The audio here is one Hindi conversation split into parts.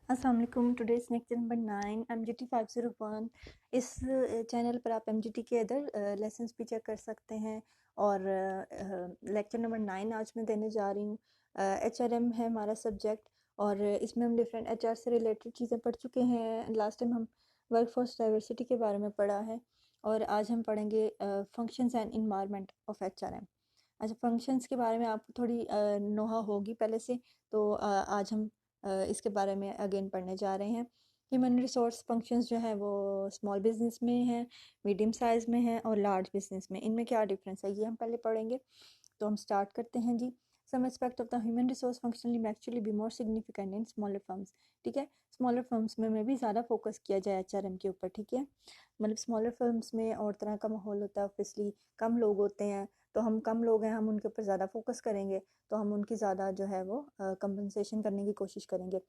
अस्सलाम वालेकुम। Today is lecture number 9 MGT 501। इस चैनल पर आप MGT के अदर लेसन्स भी चेक कर सकते हैं और लेक्चर नंबर 9 आज मैं देने जा रही हूँ। HRM है हमारा सब्जेक्ट और इसमें हम डिफरेंट HR से रिलेटेड चीज़ें पढ़ चुके हैं। लास्ट टाइम हम वर्कफोर्स डाइवर्सिटी के बारे में पढ़ा है और आज हम पढ़ेंगे functions and environment of HRM। अच्छा, फंक्शंस के बारे में आपको थोड़ी नोहा होगी पहले से, तो आज हम इसके बारे में अगेन पढ़ने जा रहे हैं। ह्यूमन रिसोर्स फंक्शंस जो है वो स्मॉल बिजनेस में है, मीडियम साइज़ में है और लार्ज बिजनेस में। इनमें क्या डिफरेंस है ये हम पहले पढ़ेंगे। तो हम स्टार्ट करते हैं जी। Some aspect of the human resource functionally में actually be more significant in smaller firms. ठीक है, स्मॉलर फर्म्स में भी ज़्यादा फोकस किया जाए HRM के ऊपर। ठीक है, मतलब स्मॉलर फर्म्स में और तरह का माहौल होता है, ऑब्वियसली कम लोग होते हैं, तो हम कम लोग हैं, हम उनके ऊपर ज़्यादा फोकस करेंगे, तो हम उनकी ज़्यादा जो है वो कंपनसेशन करने की कोशिश करेंगे।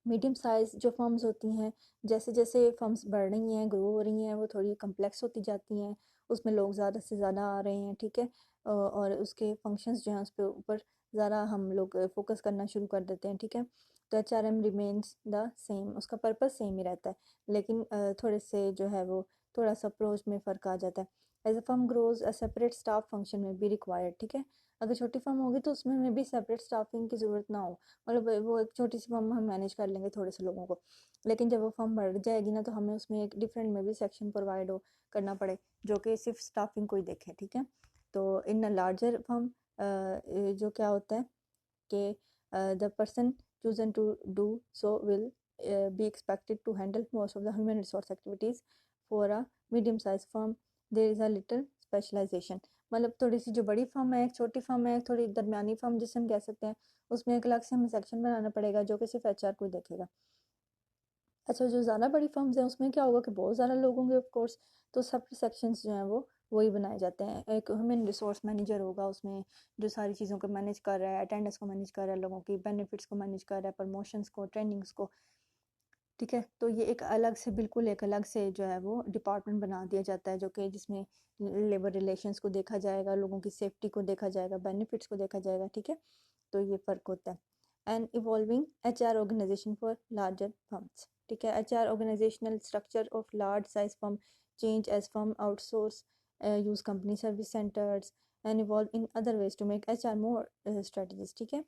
मीडियम साइज़ जो फर्म्स होती हैं, जैसे जैसे फर्म्स बढ़ रही हैं, ग्रो हो रही हैं, वो थोड़ी कम्प्लेक्स होती जाती हैं, उसमें लोग ज़्यादा से ज़्यादा आ रहे हैं। ठीक है, और उसके फंक्शंस जो हैं उस पे ऊपर ज़्यादा हम लोग फोकस करना शुरू कर देते हैं। ठीक है, तो HRM रिमेन्स द सेम, उसका पर्पस सेम ही रहता है, लेकिन थोड़े से जो है वो थोड़ा सा अप्रोच में फ़र्क आ जाता है। As a firm grows a separate staff function में बी रिक्वायर्ड। ठीक है, अगर छोटी फर्म होगी तो उसमें में भी सेपरेट स्टाफिंग की ज़रूरत ना हो, मतलब वो एक छोटी सी फर्म हम मैनेज कर लेंगे थोड़े से लोगों को, लेकिन जब वो फर्म बढ़ जाएगी ना तो हमें उसमें एक डिफरेंट में भी सेक्शन प्रोवाइड हो करना पड़े जो कि सिर्फ स्टाफिंग को ही देखे। ठीक है, तो इन अ लार्जर फर्म जो क्या होता है कि the person chosen to do so will be expected to handle most of the human resource activities. For a medium sized firm there is a little specialization। मतलब थोड़ी सी जो बड़ी फर्म है, एक छोटी फर्म है, थोड़ी दरमियानी फर्म जिसे हम कह सकते हैं, उसमें एक अलग से हमें सेक्शन बनाना पड़ेगा जो कि सिर्फ HR को ही देखेगा। अच्छा, जो ज़्यादा बड़ी फर्म्स हैं उसमें क्या होगा कि बहुत ज़्यादा लोग होंगे ऑफ कोर्स, तो सब सेक्शंस जो हैं वो वही बनाए जाते हैं। एक ह्यूमन रिसोर्स मैनेजर होगा उसमें, जो सारी चीज़ों को मैनेज कर रहा है, अटेंडेंस को मैनेज कर रहा है, लोगों की बेनिफिट्स को मैनेज कर रहा है, प्रमोशंस को, ट्रेनिंग्स को। ठीक है, तो ये एक अलग से, बिल्कुल एक अलग से जो है वो डिपार्टमेंट बना दिया जाता है, जो कि जिसमें लेबर रिलेशंस को देखा जाएगा, लोगों की सेफ्टी को देखा जाएगा, बेनिफिट्स को देखा जाएगा। ठीक है, तो ये फ़र्क होता है। And evolving HR organisation for larger firms. ठीक है, HR organisational structure of large size firm change as firm outsource use company service centres and evolve in other ways to make HR more strategies. ठीक है,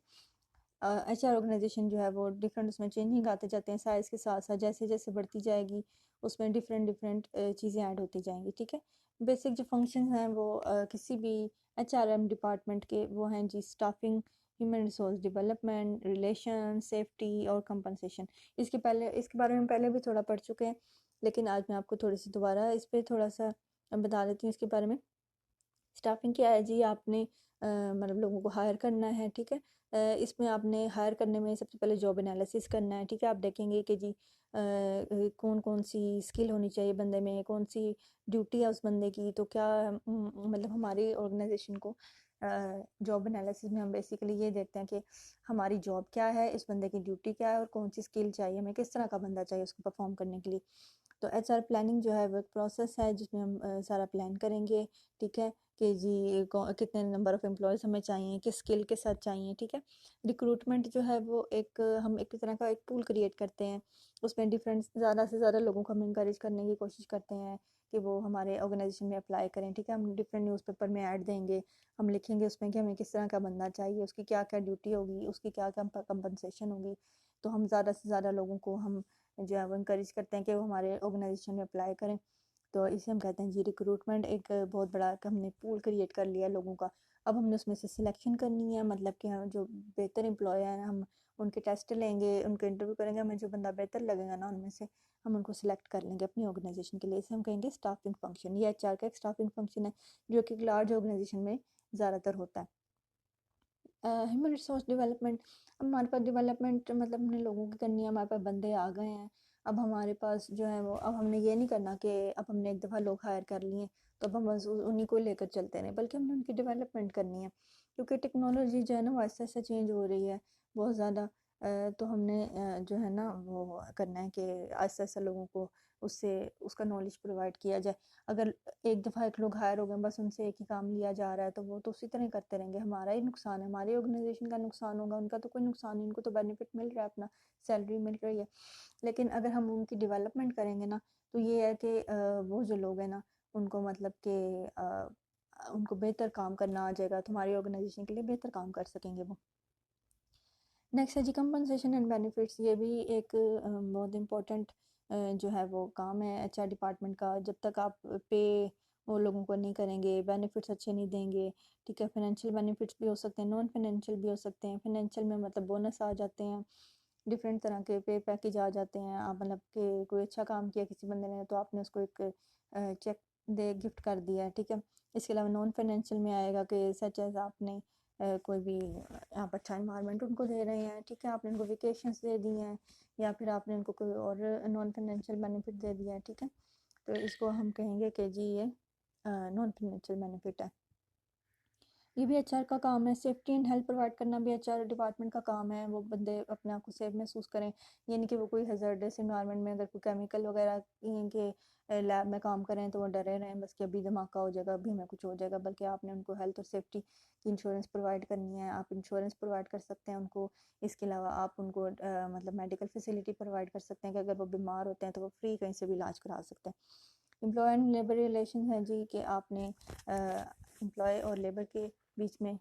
HR ऑर्गेनाइजेशन जो है वो डिफरेंट, उसमें चेंजिंग आते जाते हैं साइज़ के साथ साथ, जैसे जैसे बढ़ती जाएगी उसमें डिफरेंट डिफरेंट चीज़ें ऐड होती जाएंगी। ठीक है, बेसिक जो फंक्शन हैं वो किसी भी HRM डिपार्टमेंट के वो हैं जी: staffing, human resource development, relation, safety और कंपनसेशन। इसके बारे में पहले भी थोड़ा पढ़ चुके हैं, लेकिन आज मैं आपको थोड़ी सी दोबारा इस पर थोड़ा सा बता देती हूँ इसके बारे में। स्टाफिंग क्या है जी? आपने मतलब लोगों को हायर करना है। ठीक है, इसमें आपने हायर करने में सबसे पहले जॉब एनालिसिस करना है। ठीक है, आप देखेंगे कि जी कौन कौन सी स्किल होनी चाहिए बंदे में, कौन सी ड्यूटी है उस बंदे की, तो क्या मतलब हमारी ऑर्गेनाइजेशन को जॉब एनालिसिस में हम बेसिकली ये देखते हैं कि हमारी जॉब क्या है, इस बंदे की ड्यूटी क्या है और कौन सी स्किल चाहिए, हमें किस तरह का बंदा चाहिए उसको परफॉर्म करने के लिए। तो HR प्लानिंग जो है वो एक प्रोसेस है जिसमें हम सारा प्लान करेंगे। ठीक है, कि जी कितने नंबर ऑफ़ एम्प्लॉयज़ हमें चाहिए, किस स्किल के साथ चाहिए। ठीक है, रिक्रूटमेंट जो है वो हम एक तरह का एक पूल क्रिएट करते हैं, उसमें डिफरेंट ज़्यादा से ज़्यादा लोगों को हम इंकरेज करने की कोशिश करते हैं कि वो हमारे ऑर्गेनाइजेशन में अप्लाई करें। ठीक है, हम डिफरेंट न्यूज़पेपर में ऐड देंगे, हम लिखेंगे उसमें कि हमें किस तरह का बंदा चाहिए, उसकी क्या क्या ड्यूटी होगी, उसकी क्या क्या कंपनसेशन होगी। तो हम ज़्यादा से ज़्यादा लोगों को हम जो है वो इंकरेज करते हैं कि वो हमारे ऑर्गेनाइजेशन में अप्लाई करें। तो इसे हम कहते हैं जी रिक्रूटमेंट। एक बहुत बड़ा हमने पूल क्रिएट कर लिया लोगों का। अब हमने उसमें से सिलेक्शन करनी है, मतलब कि हम जो बेहतर एम्प्लॉय हैं हम उनके टेस्ट लेंगे, उनके इंटरव्यू करेंगे, हमें जो बंदा बेहतर लगेगा ना उनमें से हम उनको सिलेक्ट कर लेंगे अपनी ऑर्गेनाइजेशन के लिए। इसे हम कहेंगे स्टाफिंग फंक्शन। ये HR का एक स्टाफिंग फंक्शन है जो कि एक लार्ज ऑर्गेनाइजेशन में ज़्यादातर होता है। ह्यूमन रिसोर्स डेवलपमेंट, अब हमारे पास डेवलपमेंट मतलब हमने लोगों की करनी है, हमारे पास बंदे आ गए हैं, अब हमारे पास जो है वो, अब हमने ये नहीं करना कि अब हमने एक दफ़ा लोग हायर कर लिए तो अब हम बस उन्हीं को लेकर चलते रहें, बल्कि हमने उनकी डेवलपमेंट करनी है, क्योंकि टेक्नोलॉजी जो है ना वो ऐसे ऐसे चेंज हो रही है बहुत ज़्यादा। तो हमने जो है ना वो करना है कि आहिस्ता आहिस्ता लोगों को उससे उसका नॉलेज प्रोवाइड किया जाए। अगर एक दफ़ा एक लोग हायर हो गए, बस उनसे एक ही काम लिया जा रहा है, तो वो तो उसी तरह ही करते रहेंगे। हमारा ही नुकसान है, हमारी ऑर्गेनाइजेशन का नुकसान होगा, उनका तो कोई नुकसान नहीं, उनको तो बेनिफिट मिल रहा है, अपना सैलरी मिल रही है। लेकिन अगर हम उनकी डेवलपमेंट करेंगे ना, तो ये है कि वो जो लोग हैं ना, उनको मतलब कि उनको बेहतर काम करना आ जाएगा, तो हमारी ऑर्गेनाइजेशन के लिए बेहतर काम कर सकेंगे वो। नेक्स्ट है जी कंपनसेशन एंड बेनिफिट्स। ये भी एक बहुत इम्पोर्टेंट जो है वो काम है एचआर डिपार्टमेंट का। जब तक आप पे वो लोगों को नहीं करेंगे, बेनिफिट्स अच्छे नहीं देंगे, ठीक है। फाइनेंशियल बेनिफिट्स भी हो सकते हैं, नॉन फाइनेंशियल भी हो सकते हैं। फाइनेंशियल में मतलब बोनस आ जाते हैं, डिफरेंट तरह के पे पैकेज आ जाते हैं। आप मतलब कि कोई अच्छा काम किया किसी बंदे ने, तो आपने उसको एक चेक दे गिफ्ट कर दिया, ठीक है। इसके अलावा नॉन फाइनेंशियल में आएगा कि सच एज आपने कोई भी आप अच्छा इन्वायरमेंट उनको दे रहे हैं, ठीक है। आपने उनको वेकेशंस दे दी हैं, या फिर आपने उनको कोई और नॉन फाइनेंशियल बेनिफिट दे दिया है, ठीक है। तो इसको हम कहेंगे कि जी ये नॉन फाइनेंशियल बेनिफिट है। ये भी एचआर का काम है। सेफ्टी एंड हेल्थ प्रोवाइड करना भी एचआर डिपार्टमेंट का काम है। वो बंदे अपने आप को सेफ महसूस करें, ये नहीं कि वो कोई हज़ार्डस इन्वायरमेंट में अगर कोई केमिकल वगैरह के लैब में काम करें तो वो डरे रहें बस कि अभी धमाका हो जाएगा, अभी हमें कुछ हो जाएगा। बल्कि आपने उनको हेल्थ और सेफ्टी की इंश्योरेंस प्रोवाइड करनी है। आप इंश्योरेंस प्रोवाइड कर सकते हैं उनको। इसके अलावा आप उनको मतलब मेडिकल फैसिलिटी प्रोवाइड कर सकते हैं कि अगर वो बीमार होते हैं तो वो फ्री कहीं से भी इलाज करा सकते हैं। एम्प्लॉय एंड लेबर रिलेशन है जी, कि आपने एम्प्लॉय और लेबर के बीच में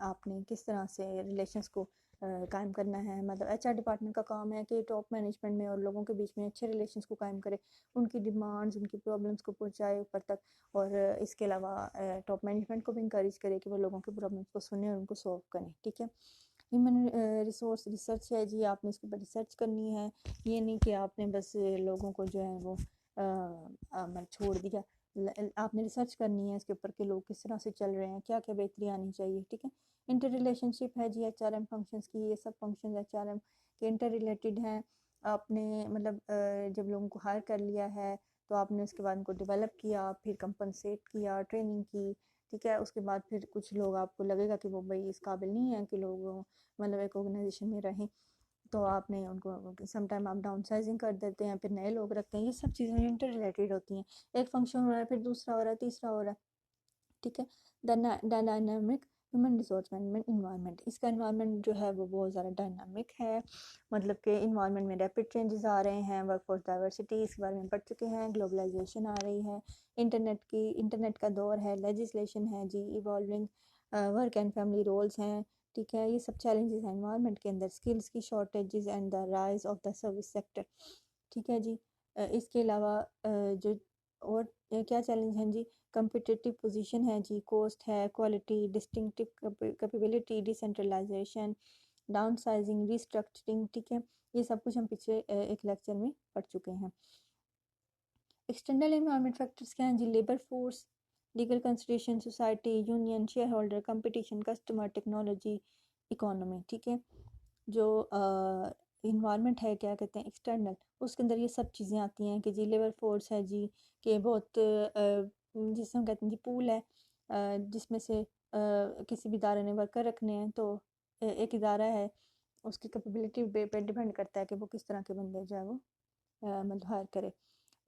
आपने किस तरह से रिलेशंस को कायम करना है। मतलब एचआर डिपार्टमेंट का काम है कि टॉप मैनेजमेंट में और लोगों के बीच में अच्छे रिलेशंस को कायम करे, उनकी डिमांड्स उनकी प्रॉब्लम्स को पहुंचाए ऊपर तक। और इसके अलावा टॉप मैनेजमेंट को भी इंकरेज करे कि वो लोगों की प्रॉब्लम्स को सुने और उनको सॉल्व करें, ठीक है। ह्यूमन रिसोर्स रिसर्च है जी, आपने इसके ऊपर रिसर्च करनी है। ये नहीं कि आपने बस लोगों को जो है वो मतलब छोड़ दिया। आपने रिसर्च करनी है इसके ऊपर कि लोग किस तरह से चल रहे हैं, क्या क्या बेहतरी आनी चाहिए, ठीक है। इंटर रिलेशनशिप है जी एचआरएम फंक्शंस की। ये सब फंक्शंस एचआरएम के इंटर रिलेटेड हैं। आपने मतलब जब लोगों को हायर कर लिया है तो आपने उसके बाद उनको डेवलप किया, फिर कंपनसेट किया, ट्रेनिंग की, ठीक है। उसके बाद फिर कुछ लोग आपको लगेगा कि वो भाई इस काबिल नहीं है कि लोग मतलब एक ऑर्गेनाइजेशन में रहें, तो आपने उनको सम टाइम आप डाउन साइजिंग कर देते हैं, फिर नए लोग रखते हैं। ये सब चीज़ें इंटर रिलेटेड होती हैं। एक फंक्शन हो रहा है, फिर दूसरा हो रहा है, तीसरा हो रहा है, ठीक है। Dynamic human resource management environment. इसका इन्वायरमेंट जो है वो बहुत ज़्यादा डायनामिक है। मतलब कि इन्वायरमेंट में रैपिड चेंजेस आ रहे हैं। वर्कफोर्स डाइवर्सिटी इसके बारे में पढ़ चुके हैं। ग्लोबलाइजेशन आ रही है, इंटरनेट का दौर है, लेजिस्लेशन है जी, evolving work and family roles हैं, ठीक है। ये सब चैलेंजेस हैं इन्वायरमेंट के अंदर। स्किल्स की shortages and the rise of the service sector, ठीक है जी। इसके अलावा जो और क्या चैलेंज हैं जी, कम्पिटिटिव पोजीशन है जी, कॉस्ट है, quality, distinctive capability, decentralisation, downsizing, restructuring, ठीक है। ये सब कुछ हम पिछले एक लेक्चर में पढ़ चुके हैं। एक्सटर्नल एनवायरनमेंट फैक्टर्स क्या हैं जी, labour force, legal consideration, society, union, shareholder, competition, customer, technology, economy, ठीक है। जो इन्वायरमेंट है क्या कहते हैं एक्सटर्नल, उसके अंदर ये सब चीज़ें आती हैं कि जी लेबर फोर्स है जी, कि बहुत जिसे हम कहते हैं जी पूल है, जिसमें से किसी भी इदारे ने वर्कर रखने हैं, तो एक इदारा है उसकी कैपेबिलिटी पे डिपेंड करता है कि वो किस तरह के बंदे जो है वो मतलब हायर करे।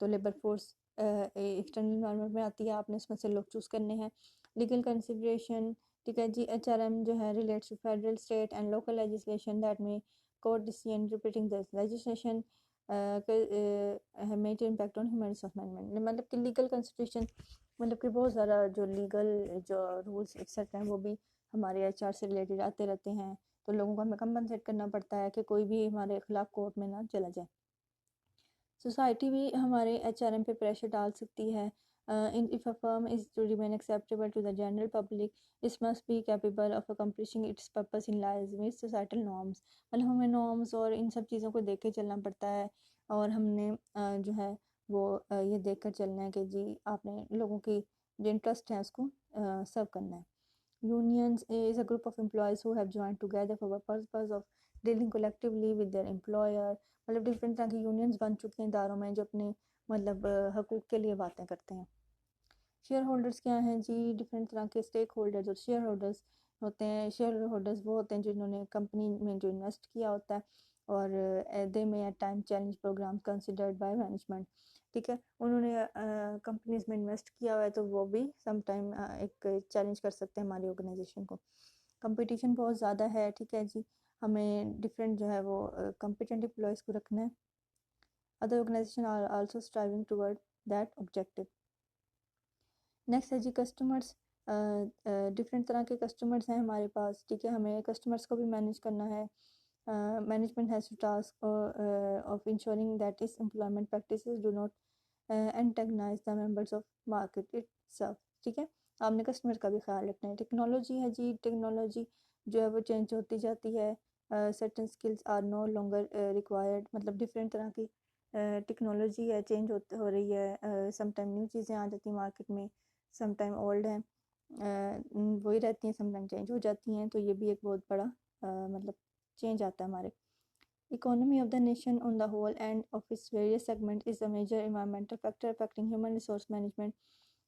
तो लेबर फोर्स एक्सटर्नल इन्वायरमेंट में आती है, आपने इसमें से लोग चूज़ करने हैं। लीगल कंसिडरेशन, ठीक है जी, एचआरएम जो है relates to federal, state and local legislation that में court decision repeating this legislation major impact on human resource management. मतलब कि लीगल कंसिडरेशन मतलब कि बहुत ज़्यादा जो लीगल जो रूल्स एक्सेट्रा हैं वो भी हमारे एचआर से रिलेटेड आते रहते हैं। तो लोगों को हमें कंपनसेट करना पड़ता है कि कोई भी हमारे खिलाफ कोर्ट में ना चला जाए। सोसाइटी भी हमारे एचआरएम पे प्रेशर डाल सकती है। If a firm is to remain acceptable to the general public, it must be capable of accomplishing its purpose in lies with societal norms. मतलब हमें नॉर्म्स और इन सब चीज़ों को देख के चलना पड़ता है, और हमने जो है वो ये देख कर चलना है कि जी आपने लोगों की जो इंटरेस्ट है उसको सर्व करना है। Unions is a group of employees who have joined together for the purpose of dealing collectively with their employer। मतलब डिफरेंट तरह की यूनियंस बन चुकी हैं इदारों में जो अपने मतलब हकूक़ के लिए बातें करते हैं। शेयर होल्डर्स क्या हैं जी, डिफरेंट तरह के स्टेक होल्डर्स और शेयर होल्डर्स होते हैं, शेयर होल्डर्स वो होते हैं जिन्होंने कंपनी में जो इन्वेस्ट किया होता है, और they may at time challenge program considered by management. ठीक है, उन्होंने कंपनीज में इन्वेस्ट किया हुआ है तो वो भी सम टाइम एक चैलेंज कर सकते हैं हमारी ऑर्गेनाइजेशन को। कंपटीशन बहुत ज़्यादा है, ठीक है जी, हमें डिफरेंट जो है वो कॉम्पिटेंट एम्प्लॉयज़ को रखना है। Other organisation are also striving toward that objective. Next है जी कस्टमर्स। डिफरेंट तरह के कस्टमर्स हैं हमारे पास, ठीक है, हमें कस्टमर्स को भी मैनेज करना है। Management has to task of insuring that its employment practices do not antagonize the members of market itself. ठीक है, आपने कस्टमर का भी ख्याल रखना है। टेक्नोलॉजी है जी, टेक्नोलॉजी जो है वो चेंज होती जाती है। Certain skills are no longer required, मतलब डिफरेंट तरह की टेक्नोलॉजी है, चेंज हो रही है। सम टाइम न्यू चीज़ें आ जाती हैं मार्केट में, सम टाइम ओल्ड हैं, वही रहती हैं, सम टाइम चेंज हो जाती हैं। तो ये भी एक बहुत बड़ा मतलब चेंज आता है हमारे economy of the nation on the whole and of its various segments is a major environmental factor affecting human resource management.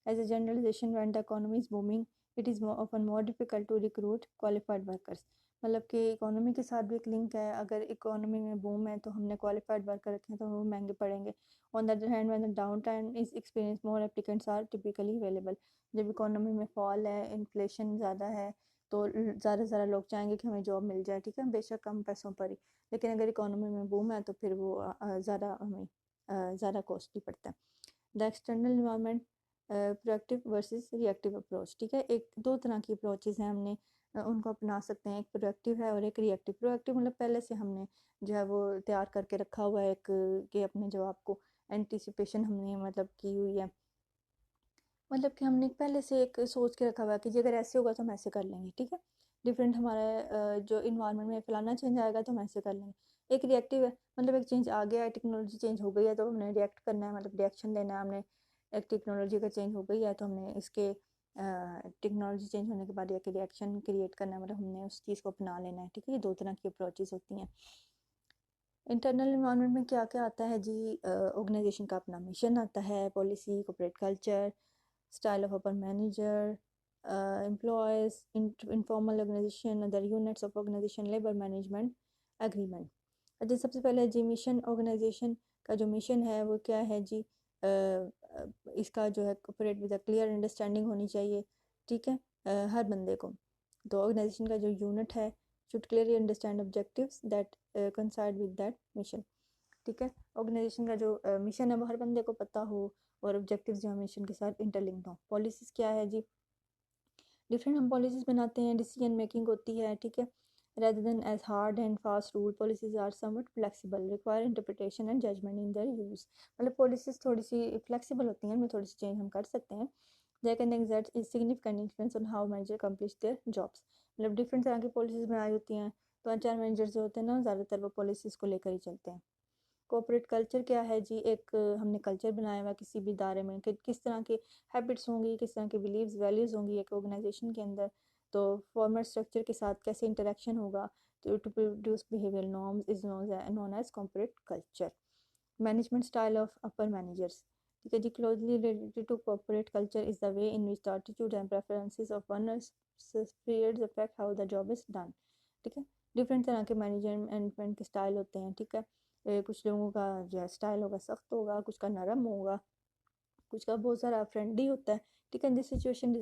As a generalization, when the economy is booming, it is often more difficult to recruit qualified workers. मतलब कि इकोनॉमी के साथ भी एक लिंक है, अगर इकोनॉमी में बूम है तो हमने क्वालिफाइड वर्कर रखे हैं तो वो महंगे पड़ेंगे। On the other hand when the down time is experience more applicants are typically available. जब इकोनॉमी में फॉल है, इन्फ्लेशन ज़्यादा है, तो ज़्यादा से ज़्यादा लोग चाहेंगे कि हमें जॉब मिल जाए, ठीक है, बेशक कम पैसों पर ही। लेकिन अगर इकोनॉमी में बूम है तो फिर वो ज़्यादा हमें ज़्यादा कॉस्टली पड़ता है। The external environment proactive versus reactive approach. ठीक है, एक दो तरह की अप्रोचेज़ हैं, हमने उनको अपना सकते हैं। एक प्रोएक्टिव है और एक रिएक्टिव। प्रोएक्टिव मतलब पहले से हमने जो है वो तैयार करके रखा हुआ है, एक कि अपने जवाब को एंटिसिपेशन हमने मतलब की हुई है, मतलब कि हमने पहले से एक सोच के रखा हुआ है कि जी अगर ऐसे होगा तो हम ऐसे कर लेंगे। ठीक है, डिफरेंट हमारा जो इन्वायरमेंट में फलाना चेंज आएगा तो हम ऐसे कर लेंगे। एक रिएक्टिव है, मतलब एक चेंज आ गया है, टेक्नोलॉजी चेंज हो गई है तो हमने रिएक्ट करना है, मतलब रिएक्शन लेना है हमने। एक टेक्नोलॉजी का चेंज हो गई है तो हमने इसके टेक्नोलॉजी चेंज होने के बाद एक रिएक्शन क्रिएट करना है, मतलब हमने उस चीज़ को अपना लेना है। ठीक है, ये दो तरह की अप्रोचेज़ होती हैं। इंटरनल इन्वायरमेंट में क्या क्या आता है जी, ऑर्गेनाइजेशन का अपना मिशन आता है, policy, corporate culture, style of upper manager, employees, informal organization, other units of organization, labor management, agreement। अच्छा, सबसे पहले जी मिशन। ऑर्गेनाइजेशन का जो मिशन है वो क्या है जी, इसका जो है corporate with a clear understanding होनी चाहिए। ठीक है, हर बंदे को। तो ऑर्गेनाइजेशन का जो यूनिट है should clearly understand objectives that coincide with that mission। ठीक है, ऑर्गेनाइजेशन का जो मिशन है वो हर बंदे को पता हो और ऑब्जेक्टिव्स जो मिशन के साथ इंटरलिंक्ड हो। पॉलिसीज़ क्या है जी, डिफरेंट हम पॉलिसीज़ बनाते हैं, डिसीजन मेकिंग होती है। ठीक है, rather than as hard and fast rule, policies are somewhat flexible, require interpretation and judgment in their use। मतलब पॉलिसीज़ थोड़ी सी फ्लेक्सिबल होती हैं, उनमें थोड़ी सी चेंज हम कर सकते हैं। they can exert a significant influence on how manager accomplish their jobs। मतलब डिफरेंट तरह की पॉलिसीज़ बनाई होती हैं तो एचआर मैनेजर जो होते हैं ना, ज़्यादातर वो पॉलिसीज़ को लेकर ही चलते हैं। कॉर्पोरेट कल्चर क्या है जी, एक हमने कल्चर बनाया हुआ किसी भी इदारे में कि किस तरह के हैबिट्स होंगी, किस तरह के बिलीव्स वैल्यूज़ होंगी एक ऑर्गेनाइजेशन के अंदर, तो फॉर्मल स्ट्रक्चर के साथ कैसे इंटरेक्शन होगा, तो to produce behaviour norms is known as corporate culture. Management style of upper managers. ठीक है जी, closely related to corporate culture is the way in which the attitude and preferences of owners superiors affect how the job is done। ठीक है, डिफरेंट तरह के मैनेजमेंट के स्टाइल होते हैं। ठीक है, कुछ लोगों का जो है स्टाइल होगा सख्त होगा, कुछ का नरम होगा, कुछ का बहुत सारा फ्रेंडली होता है। ठीक है, this situation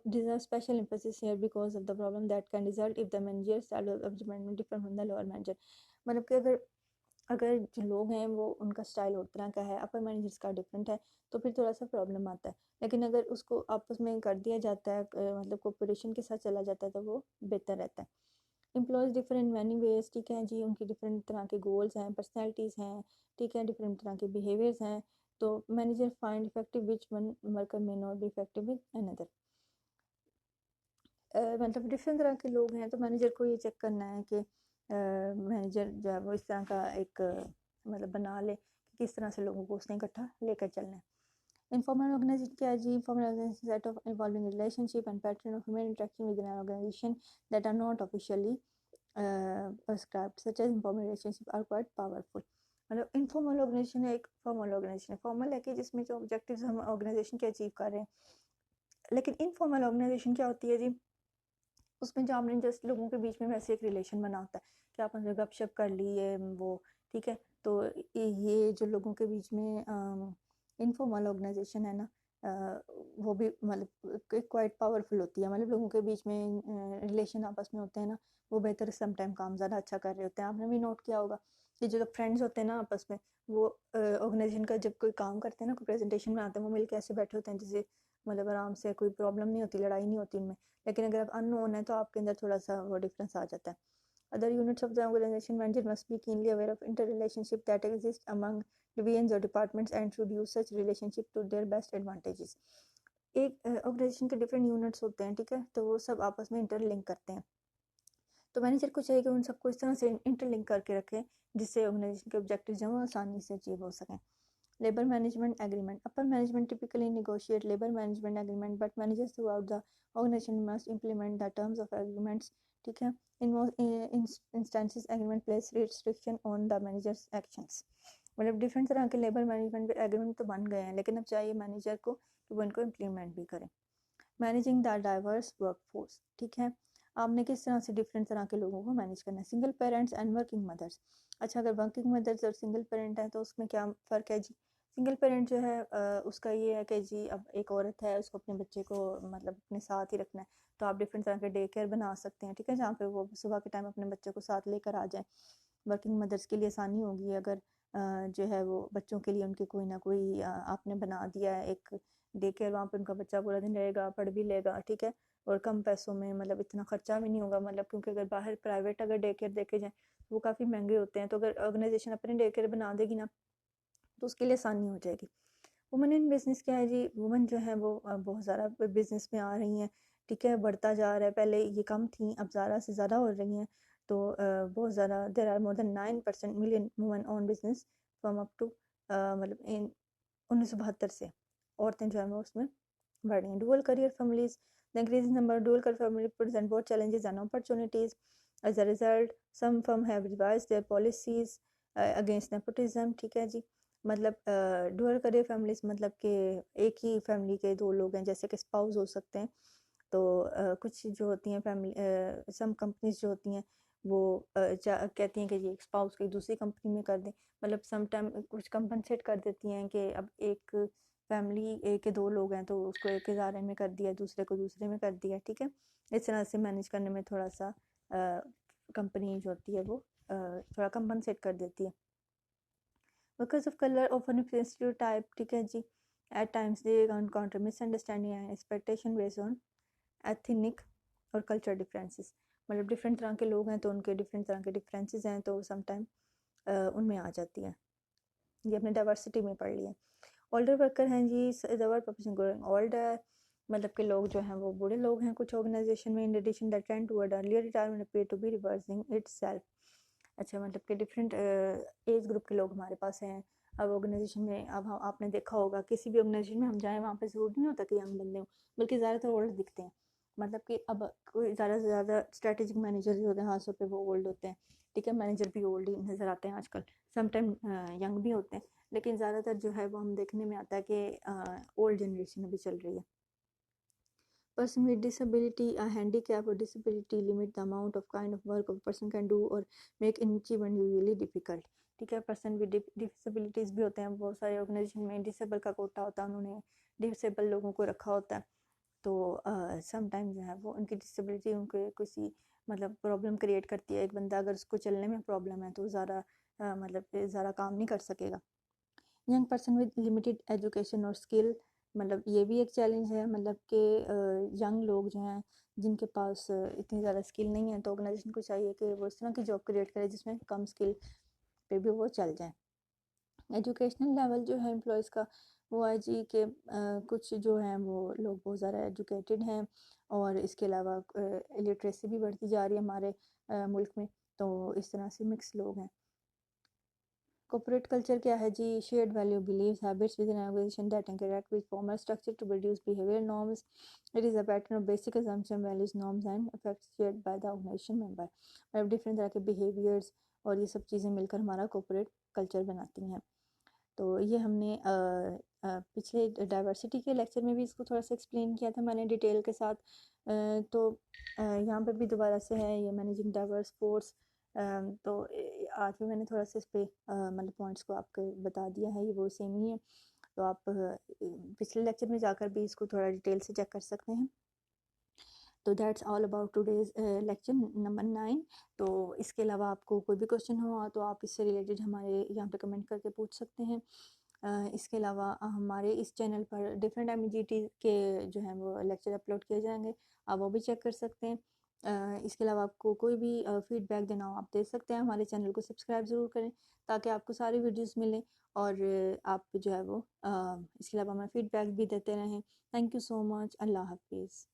deserve special emphasis here because of the problem that can result if the manager style of management different from the lower manager। मतलब कि अगर अगर जो लोग हैं वो उनका स्टाइल और तरह का है, अपर मैनेजर्स का डिफरेंट है, तो फिर थोड़ा सा प्रॉब्लम आता है। लेकिन अगर उसको आपस में कर दिया जाता है, मतलब कोऑपरेशन के साथ चला जाता है, तो वो बेहतर रहता है। Employees different in many ways. ठीक है जी, उनकी डिफरेंट तरह के गोल्स हैं, पर्सनैलिटीज़ हैं। ठीक है, डिफरेंट तरह के बिहेवियर्स हैं, तो manager find effective which one worker may not be effective with another. मतलब डिफरेंट तरह के लोग हैं तो मैनेजर को ये चेक करना है कि मैनेजर जो है वो इस तरह का एक मतलब बना ले कि किस तरह से लोगों को उसने इकट्ठा लेकर चलना है। Informal organization क्या है जी, informal organization set of involving relationship and pattern of human interaction within an organization that are not officially prescribed, such as informal relationship are quite powerful। मतलब इनफॉर्मल ऑर्गेनाइजेशन है, एक फॉर्मल ऑर्गेनाइजेशन है। फॉर्मल है कि जिसमें जो ऑब्जेक्टिव्स हम ऑर्गेनाइजेशन के अचीव कर रहे हैं, लेकिन इनफॉर्मल ऑर्गेनाइजेशन क्या होती है जी, उसमें जो आपने जस्ट लोगों के बीच में वैसे एक रिलेशन बना होता है कि आप उनसे गपशप कर ली ये वो, ठीक है। तो ये जो लोगों के बीच में इनफॉर्मल ऑर्गेनाइजेशन है ना, वो भी मतलब क्वाइट पावरफुल होती है। मतलब लोगों के बीच में रिलेशन आपस में होते हैं ना, वो बेहतर समटाइम काम ज़्यादा अच्छा कर रहे होते हैं। आपने भी नोट किया होगा कि जो फ्रेंड्स होते हैं ना आपस में, वो ऑर्गेनाइजेशन का जब कोई काम करते हैं ना, कोई प्रेजेंटेशन बनाते हैं, वो मिलकर ऐसे बैठे होते हैं जैसे मतलब आराम से, कोई प्रॉब्लम नहीं होती, लड़ाई नहीं होती उनमें। लेकिन अगर आप अननोन है तो आपके अंदर थोड़ा सा वो डिफरेंस आ जाता है। Other units of the organization manager must be keenly aware of interrelationship that exist among divisions or departments and should use such relationship to their best advantages. एक ऑर्गेनाइजेशन के डिफरेंट यूनिट्स होते हैं, ठीक है, तो वो सब आपस में इंटरलिंक करते हैं। तो मैनेजर को चाहिए कि उन सबको इस तरह से इंटरलिंक करके रखें जिससे ऑर्गेनाइजेशन के ऑब्जेक्टिव जो है आसानी से अचीव हो सकें। Labor management agreement. Upper management typically negotiate labor management agreement, but managers throughout the organization must implement the terms of agreements. ठीक है, in most instances agreement place restriction on the manager's actions. मतलब डिफरेंट तरह के लेबर मैनेजमेंट एग्रीमेंट तो बन गए हैं, लेकिन अब चाहिए मैनेजर को कि वो इनको इम्प्लीमेंट भी करें। मैनेजिंग द डाइवर्स वर्कफोर्स, ठीक है, आपने किस तरह से डिफरेंट तरह के लोगों को मैनेज करना है। Single parents and working mothers. अच्छा, अगर वर्किंग मदर्स और सिंगल पेरेंट है तो उसमें क्या फ़र्क है जी। सिंगल पेरेंट जो है उसका ये है कि जी अब एक औरत है, उसको अपने बच्चे को मतलब अपने साथ ही रखना है, तो आप डिफरेंट तरह के डे केयर बना सकते हैं, ठीक है, जहाँ पे वो सुबह के टाइम अपने बच्चे को साथ लेकर आ जाए। वर्किंग मदर्स के लिए आसानी होगी अगर जो है वो बच्चों के लिए उनके कोई ना कोई आपने बना दिया है एक डे केयर, वहाँ पे उनका बच्चा पूरा दिन रहेगा, पढ़ भी लेगा, ठीक है, और कम पैसों में, मतलब इतना खर्चा भी नहीं होगा। मतलब क्योंकि अगर बाहर प्राइवेट अगर डे केयर देखे जाए वो काफ़ी महंगे होते हैं, तो अगर ऑर्गेनाइजेशन अपने डे केयर बना देगी ना तो उसके लिए आसानी हो जाएगी। वुमेन इन बिजनेस क्या है जी, वुमेन जो है वो बहुत ज़्यादा बिजनेस में आ रही हैं, ठीक है, बढ़ता जा रहा है, पहले ये कम थी अब ज़्यादा से ज़्यादा हो रही हैं। तो बहुत ज़्यादा, there are more than 9% million women on business from up to मतलब इन 1972 से औरतें जो है वो उसमें बढ़ रही हैं। Dual career families, the increasing number of dual career family present both challenges and opportunities. As a result some firm have revised their policies against nepotism, ठीक है जी। मतलब डुअल करियर फैमिलीज मतलब कि एक ही फैमिली के दो लोग हैं, जैसे कि स्पाउस हो सकते हैं। तो कुछ जो होती हैं फैमिली, सम कंपनीज जो होती हैं वो कहती हैं कि ये स्पाउस को दूसरी कंपनी में कर दें। मतलब सम टाइम कुछ कंपनसेट कर देती हैं कि अब एक फैमिली के दो लोग हैं तो उसको एक इदारे में कर दिया, दूसरे को दूसरे में कर दिया, ठीक है। इस तरह से मैनेज करने में थोड़ा सा कंपनी जो होती है वो थोड़ा कंपनसेट कर देती है। Because of color often stereotype, ठीक है जी, at times they encounter misunderstanding and expectation based on ethnic और कल्चर डिफरेंसेस। मतलब डिफरेंट तरह के लोग हैं तो उनके डिफरेंट तरह के डिफरेंसेस हैं, तो समटाइम उनमें आ जाती है। ये अपने डाइवर्सिटी में पढ़ लिया। ओल्डर वर्कर हैं जी, the world population growing older, मतलब कि लोग जो हैं वो बूढ़े लोग हैं कुछ ऑर्गेनाइजेशन में। In addition the trend toward earlier retirement appear to be reversing itself. अच्छा, मतलब कि डिफरेंट एज ग्रुप के लोग हमारे पास हैं अब ऑर्गेनाइजेशन में। अब हम आपने देखा होगा किसी भी ऑर्गेनाइजेशन में हम जाएँ वहाँ पे ज़रूरी नहीं होता कि यंग बंदे हों, बल्कि ज़्यादातर ओल्ड दिखते हैं। मतलब कि अब कोई ज़्यादा से ज़्यादा स्ट्रेटेजिक मैनेजर जो होते हैं खासतौर पे वो ओल्ड होते हैं, ठीक है, मैनेजर भी ओल्ड ही नज़र आते हैं आजकल। समटाइम यंग भी होते हैं, लेकिन ज़्यादातर जो है वो हम देखने में आता है कि ओल्ड जनरेशन अभी चल रही है। Person with disability, a handicap or disability limit the amount of kind of work a person can do or make achievement usually difficult, ठीक है। पर्सन विद डिसेबिलिटीज़ भी होते हैं बहुत सारे ऑर्गेनाइजेशन में, डिसेबल का कोटा होता है, उन्होंने डिसेबल लोगों को रखा होता है। तो समटाइम जो है वो उनकी डिसेबिलिटी उनको किसी मतलब प्रॉब्लम क्रिएट करती है। एक बंदा अगर उसको चलने में प्रॉब्लम है तो ज़्यादा मतलब ज़्यादा काम नहीं कर सकेगा। Young person with limited education और स्किल, मतलब ये भी एक चैलेंज है। मतलब कि यंग लोग जो हैं जिनके पास इतनी ज़्यादा स्किल नहीं है, तो ऑर्गेनाइजेशन को चाहिए कि वो इस तरह की जॉब क्रिएट करे जिसमें कम स्किल पे भी वो चल जाए। एजुकेशनल लेवल जो है एम्प्लॉयज़ का वो है जी कि कुछ जो हैं वो लोग बहुत ज़्यादा एजुकेटेड हैं और इसके अलावा लिटरेसी भी बढ़ती जा रही है हमारे मुल्क में, तो इस तरह से मिक्स लोग हैं। कॉर्पोरेट कल्चर क्या है जी, shared value beliefs habits with an organization that interact with formal structure to produce behaviour norms. It is a pattern of basic assumption values norms and effects shared by the organization member. मतलब डिफरेंट तरह के बिहेवियर्स और ये सब चीज़ें मिलकर हमारा कॉर्पोरेट कल्चर बनाती हैं। तो ये हमने पिछले डाइवर्सिटी के लेक्चर में भी इसको थोड़ा सा एक्सप्लेन किया था मैंने डिटेल के साथ। तो यहाँ पे भी दोबारा से है ये मैनेजिंग डाइवर्स फोर्स। तो आज भी मैंने थोड़ा सा इस पे मतलब पॉइंट्स को आपको बता दिया है, ये वो सेम ही है। तो आप पिछले लेक्चर में जाकर भी इसको थोड़ा डिटेल से चेक कर सकते हैं। तो that's all about today's lecture number 9। तो इसके अलावा आपको कोई भी क्वेश्चन हो तो आप इससे रिलेटेड हमारे यहाँ पे कमेंट करके पूछ सकते हैं। इसके अलावा हमारे इस चैनल पर डिफरेंट एमईजीटी के जो है वो लेक्चर अपलोड किए जाएंगे, आप वो भी चेक कर सकते हैं। इसके अलावा आपको कोई भी फीडबैक देना हो आप दे सकते हैं। हमारे चैनल को सब्सक्राइब ज़रूर करें ताकि आपको सारी वीडियोस मिलें, और आप जो है वो इसके अलावा हमें फीडबैक भी देते रहें। Thank you so much. अल्लाह हाफिज़।